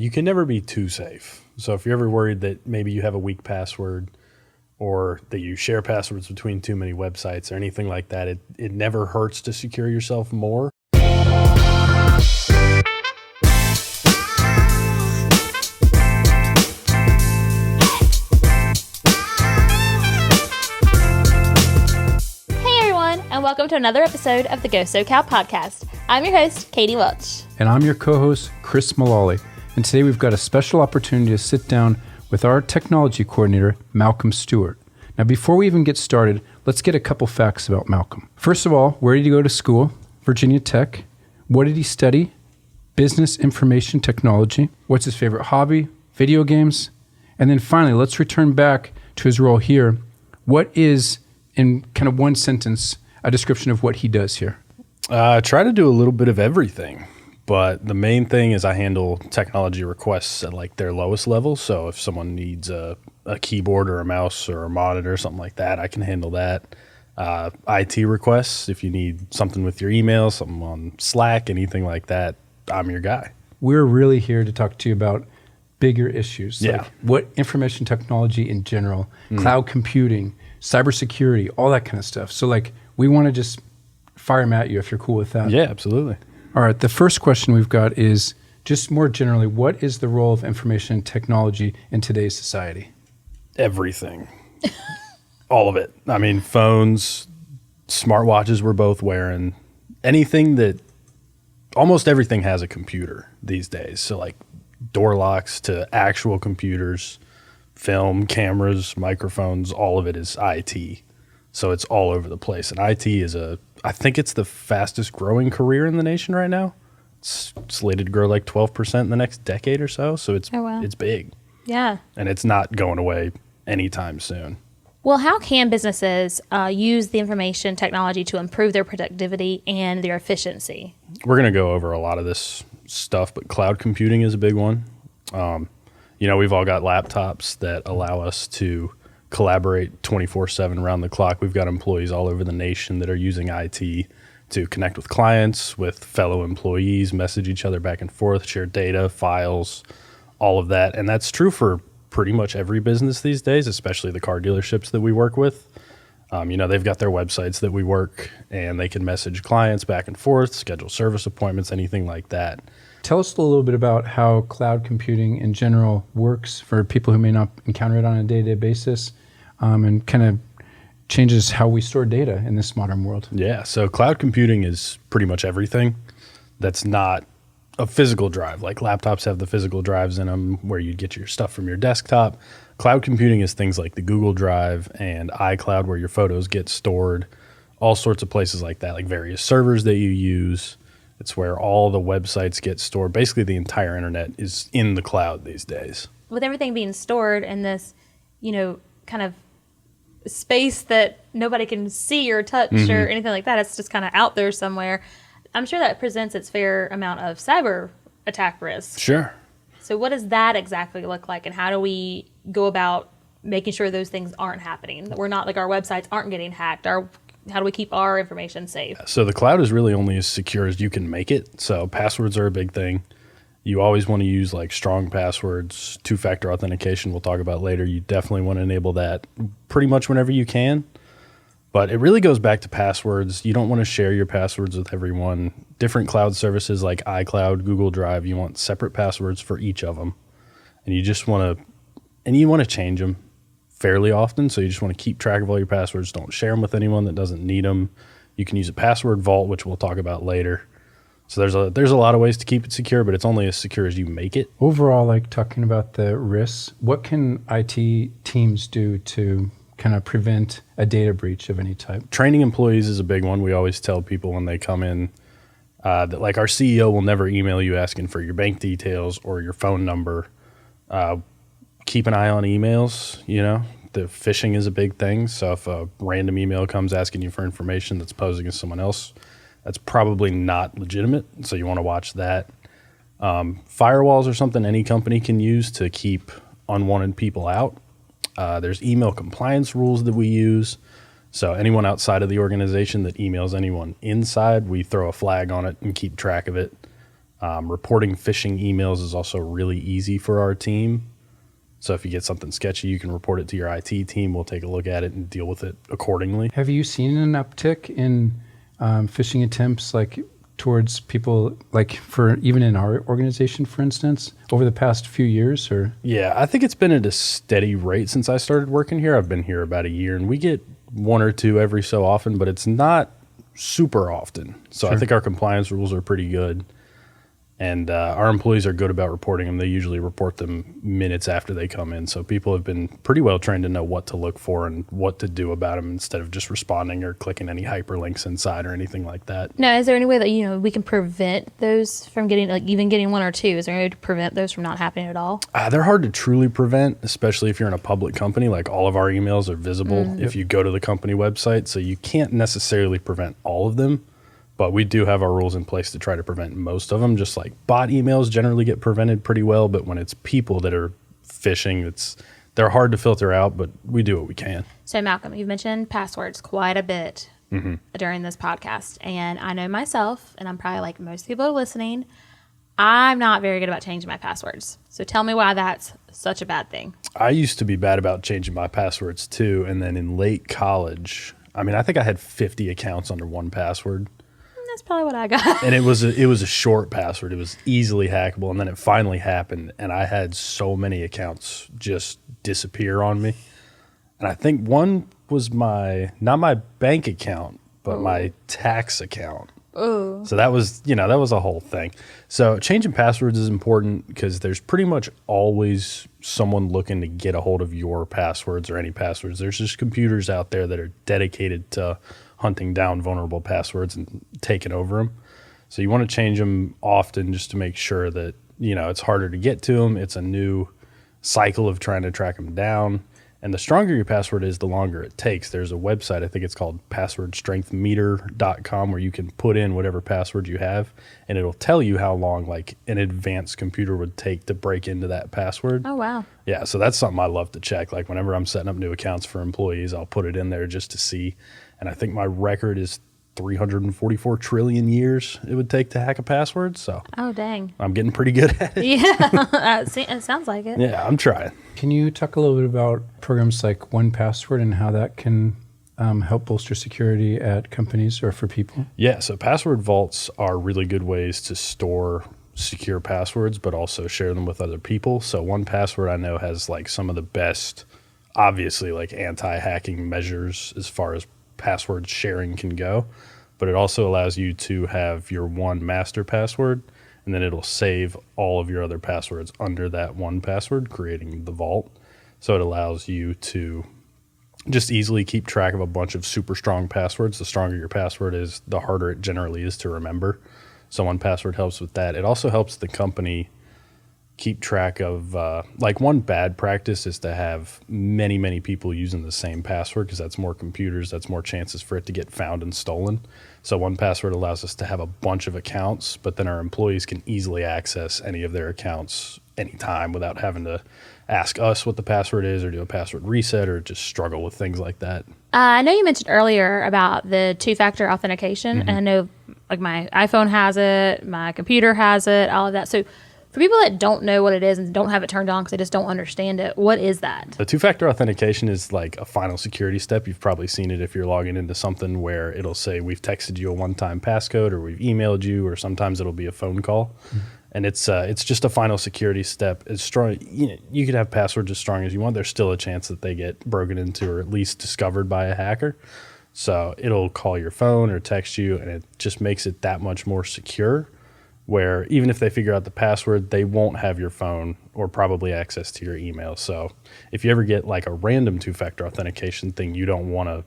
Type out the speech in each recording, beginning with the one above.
you can never be too safe. So if you're ever worried that maybe you have a weak password or that you share passwords between too many websites or anything like that, it never hurts to secure yourself more. And welcome to another episode of the Go Sokal Podcast. I'm your host, Katy Welch. And I'm your co-host, Chris Mulally. And today we've got a special opportunity to sit down with our Technology Coordinator, Malcolm Stewart. Now, before we even get started, let's get a couple facts about Malcolm. First of all, where did he go to school? Virginia Tech. What did he study? Business Information Technology. What's his favorite hobby? Video games. And then finally, let's return back to his role here. What is, in kind of one sentence, a description of what he does here? I try to do a little bit of everything, but the main thing is I handle technology requests at like their lowest level. So if someone needs a keyboard or a mouse or a monitor or something like that, I can handle that. IT requests, if you need something with your email, something on Slack, anything like that, I'm your guy. We're really here to talk to you about bigger issues. Yeah. Like what information technology in general, cloud computing, cybersecurity, all that kind of stuff. So like, we want to just fire them at you if you're cool with that. Yeah, absolutely. All right. The first question we've got is just more generally, what is the role of information technology in today's society? Everything. All of it. I mean, phones, smartwatches we're both wearing, anything that, almost everything has a computer these days. So like door locks to actual computers, film, cameras, microphones, all of it is IT. So it's all over the place. And IT is I think it's the fastest growing career in the nation right now. It's slated to grow like 12% in the next decade or so. So it's big. Yeah. And it's not going away anytime soon. Well, how can businesses use the information technology to improve their productivity and their efficiency? We're going to go over a lot of this stuff, but cloud computing is a big one. We've all got laptops that allow us to collaborate 24/7 around the clock. We've got employees all over the nation that are using IT to connect with clients, with fellow employees, message each other back and forth, share data, files, all of that. And that's true for pretty much every business these days, especially the car dealerships that we work with. They've got their websites that we work, and they can message clients back and forth, schedule service appointments, anything like that. Tell us a little bit about how cloud computing in general works for people who may not encounter it on a day-to-day basis, and kind of changes how we store data in this modern world. Yeah, so cloud computing is pretty much everything that's not a physical drive. Like laptops have the physical drives in them where you get your stuff from your desktop. Cloud computing is things like the Google Drive and iCloud where your photos get stored, all sorts of places like that, like various servers that you use. It's where all the websites get stored. Basically, the entire internet is in the cloud these days. With everything being stored in this, kind of space that nobody can see or touch or anything like that, it's just kind of out there somewhere. I'm sure that presents its fair amount of cyber attack risk. Sure. So what does that exactly look like, and how do we go about making sure those things aren't happening? That we're not, like, our websites aren't getting hacked. How do we keep our information safe? So the cloud is really only as secure as you can make it. So passwords are a big thing. You always want to use like strong passwords, two-factor authentication we'll talk about later. You definitely want to enable that pretty much whenever you can. But it really goes back to passwords. You don't want to share your passwords with everyone. Different cloud services like iCloud, Google Drive, you want separate passwords for each of them. And you just want to change them fairly often, so you just want to keep track of all your passwords. Don't share them with anyone that doesn't need them. You can use a password vault, which we'll talk about later. So there's a lot of ways to keep it secure, but it's only as secure as you make it. Overall, like talking about the risks, what can IT teams do to kind of prevent a data breach of any type? Training employees is a big one. We always tell people when they come in that like our CEO will never email you asking for your bank details or your phone number. Keep an eye on emails, The phishing is a big thing. So if a random email comes asking you for information that's posing as someone else, that's probably not legitimate. So you want to watch that. Firewalls are something any company can use to keep unwanted people out. There's email compliance rules that we use. So anyone outside of the organization that emails anyone inside, we throw a flag on it and keep track of it. Reporting phishing emails is also really easy for our team. So if you get something sketchy, you can report it to your IT team. We'll take a look at it and deal with it accordingly. Have you seen an uptick in phishing attempts, like towards people, like for even in our organization, for instance, over the past few years? Or Yeah, I think it's been at a steady rate since I started working here. I've been here about a year, and we get one or two every so often, but it's not super often. So I think our compliance rules are pretty good. And our employees are good about reporting them. They usually report them minutes after they come in. So people have been pretty well trained to know what to look for and what to do about them instead of just responding or clicking any hyperlinks inside or anything like that. Now, is there any way that, we can prevent those from getting, like even getting one or two? Is there any way to prevent those from not happening at all? They're hard to truly prevent, especially if you're in a public company. Like all of our emails are visible if you go to the company website. So you can't necessarily prevent all of them. But we do have our rules in place to try to prevent most of them. Just like bot emails generally get prevented pretty well. But when it's people that are phishing, they're hard to filter out, but we do what we can. So, Malcolm, you've mentioned passwords quite a bit during this podcast. And I know myself, and I'm probably like most people listening, I'm not very good about changing my passwords. So tell me why that's such a bad thing. I used to be bad about changing my passwords too. And then in late college, I think I had 50 accounts under one password. That's probably what I got. And it was a short password. It was easily hackable. And then it finally happened. And I had so many accounts just disappear on me. And I think one was not my bank account, but my tax account. Ooh. So that was a whole thing. So changing passwords is important because there's pretty much always someone looking to get a hold of your passwords or any passwords. There's just computers out there that are dedicated to hunting down vulnerable passwords and taking over them. So you want to change them often just to make sure that, it's harder to get to them. It's a new cycle of trying to track them down. And the stronger your password is, the longer it takes. There's a website, I think it's called passwordstrengthmeter.com, where you can put in whatever password you have, and it'll tell you how long like an advanced computer would take to break into that password. Oh, wow. Yeah, so that's something I love to check. Like whenever I'm setting up new accounts for employees, I'll put it in there just to see. And I think my record is 344 trillion years it would take to hack a password. So oh, dang. I'm getting pretty good at it. Yeah, it sounds like it. Yeah, I'm trying. can you talk a little bit about programs like 1Password and how that can help bolster security at companies or for people? Yeah, so password vaults are really good ways to store secure passwords, but also share them with other people. So 1Password I know has like some of the best, obviously like anti-hacking measures as far as password sharing can go, but it also allows you to have your one master password, and then it'll save all of your other passwords under that 1Password, creating the vault. So it allows you to just easily keep track of a bunch of super strong passwords. The stronger your password is, the harder it generally is to remember. So 1Password helps with that. It also helps the company keep track of, like one bad practice is to have many, many people using the same password, because that's more computers, that's more chances for it to get found and stolen. So 1Password allows us to have a bunch of accounts, but then our employees can easily access any of their accounts anytime without having to ask us what the password is or do a password reset or just struggle with things like that. I know you mentioned earlier about the two-factor authentication, and I know like my iPhone has it, my computer has it, all of that. So for people that don't know what it is and don't have it turned on because they just don't understand it, what is that? The two-factor authentication is like a final security step. You've probably seen it if you're logging into something where it'll say we've texted you a one-time passcode or we've emailed you, or sometimes it'll be a phone call. And it's just a final security step. As strong, you could have passwords as strong as you want. There's still a chance that they get broken into or at least discovered by a hacker. So it'll call your phone or text you, and it just makes it that much more secure, where even if they figure out the password, they won't have your phone or probably access to your email. So if you ever get like a random two-factor authentication thing, you don't want to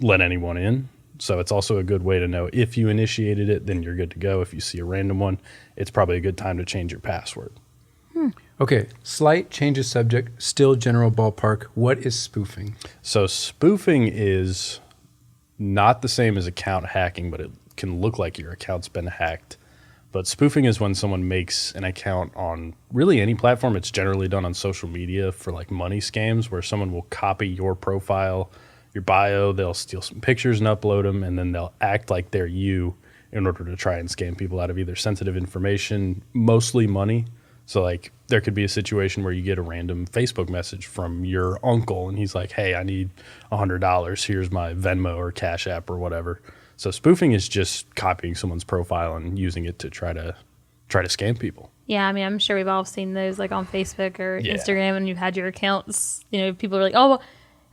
let anyone in. So it's also a good way to know if you initiated it, then you're good to go. If you see a random one, it's probably a good time to change your password. Okay, slight change of subject, still general ballpark. What is spoofing? So spoofing is not the same as account hacking, but it can look like your account's been hacked. But spoofing is when someone makes an account on really any platform. It's generally done on social media for like money scams, where someone will copy your profile, your bio, they'll steal some pictures and upload them, and then they'll act like they're you in order to try and scam people out of either sensitive information, mostly money. So like there could be a situation where you get a random Facebook message from your uncle and he's like, hey, I need $100. Here's my Venmo or Cash App or whatever. So spoofing is just copying someone's profile and using it to try to scam people. Yeah, I mean, I'm sure we've all seen those like on Facebook or Instagram, and you've had your accounts. You know, people are like, "Oh, well,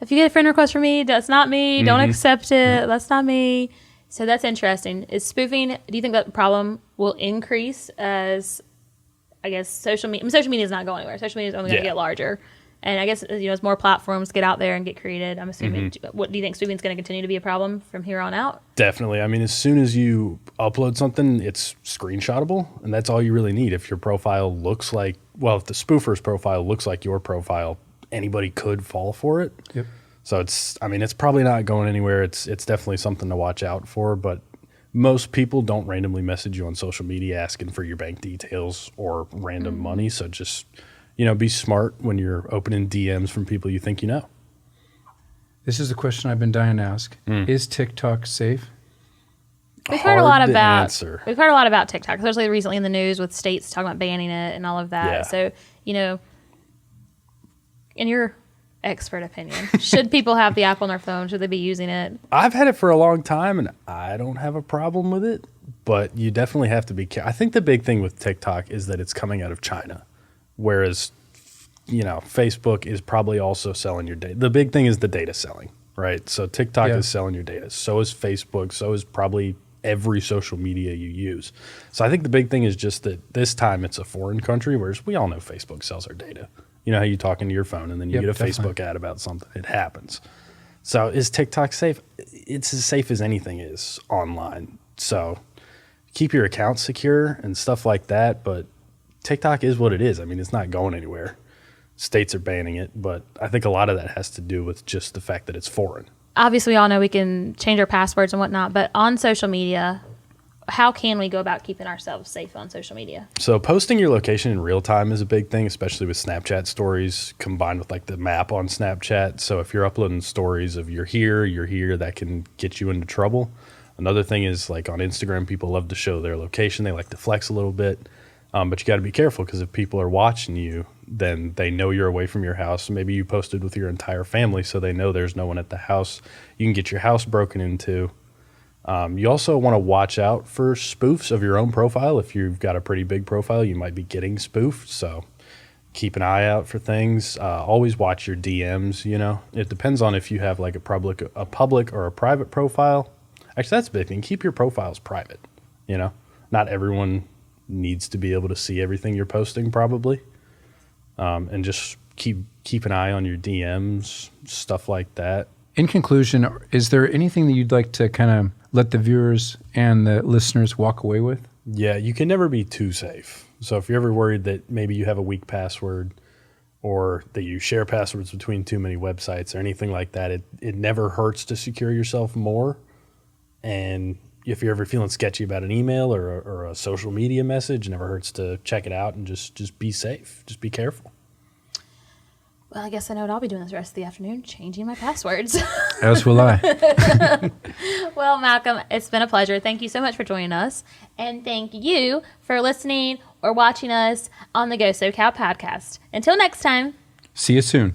if you get a friend request from me, that's not me. Don't accept it. That's not me." So that's interesting. Is spoofing? Do you think that problem will increase as, I guess, social media? I mean, social media is not going anywhere. Social media is only going to get larger, and I guess as more platforms get out there and get created, I'm assuming. What do you think? Spoofing is going to continue to be a problem from here on out? Definitely. I mean, as soon as you upload something, it's screenshotable, and that's all you really need. If your profile looks like, well, if the spoofer's profile looks like your profile, anybody could fall for it. Yep. So it's probably not going anywhere. It's definitely something to watch out for, but most people don't randomly message you on social media asking for your bank details or random money. So just, be smart when you're opening DMs from people you think you know. This is a question I've been dying to ask. Is TikTok safe? We've heard a lot about answer. We've heard a lot about TikTok, especially recently in the news with states talking about banning it and all of that. Yeah. So, in your expert opinion, should people have the app on their phone? Should they be using it? I've had it for a long time, and I don't have a problem with it, but you definitely have to be careful. I think the big thing with TikTok is that it's coming out of China, whereas, Facebook is probably also selling your data. The big thing is the data selling, right? So TikTok is selling your data. So is Facebook. So is probably every social media you use. So I think the big thing is just that this time it's a foreign country, whereas we all know Facebook sells our data. You know how you talk into your phone and then you get a Facebook ad about something. It happens. So is TikTok safe? It's as safe as anything is online. So keep your account secure and stuff like that. But TikTok is what it is. I mean, it's not going anywhere. States are banning it. But I think a lot of that has to do with just the fact that it's foreign. Obviously, we all know we can change our passwords and whatnot. But on social media, how can we go about keeping ourselves safe on social media? So posting your location in real time is a big thing, especially with Snapchat stories combined with like the map on Snapchat. So if you're uploading stories of you're here, that can get you into trouble. Another thing is like on Instagram, people love to show their location. They like to flex a little bit, but you got to be careful because if people are watching you, then they know you're away from your house. Maybe you posted with your entire family, so they know there's no one at the house. You can get your house broken into. You also want to watch out for spoofs of your own profile. If you've got a pretty big profile, you might be getting spoofed. So keep an eye out for things. Always watch your DMs. It depends on if you have like a public or a private profile. Actually, that's a big thing. Keep your profiles private. Not everyone needs to be able to see everything you're posting probably. And just keep an eye on your DMs, stuff like that. In conclusion, is there anything that you'd like to kind of let the viewers and the listeners walk away with? Yeah, you can never be too safe. So if you're ever worried that maybe you have a weak password or that you share passwords between too many websites or anything like that, it never hurts to secure yourself more. And if you're ever feeling sketchy about an email or a social media message, it never hurts to check it out and just be safe. Just be careful. Well, I guess I know what I'll be doing this rest of the afternoon, changing my passwords. As will I. Well, Malcolm, it's been a pleasure. Thank you so much for joining us. And thank you for listening or watching us on the Go Sokal Podcast. Until next time. See you soon.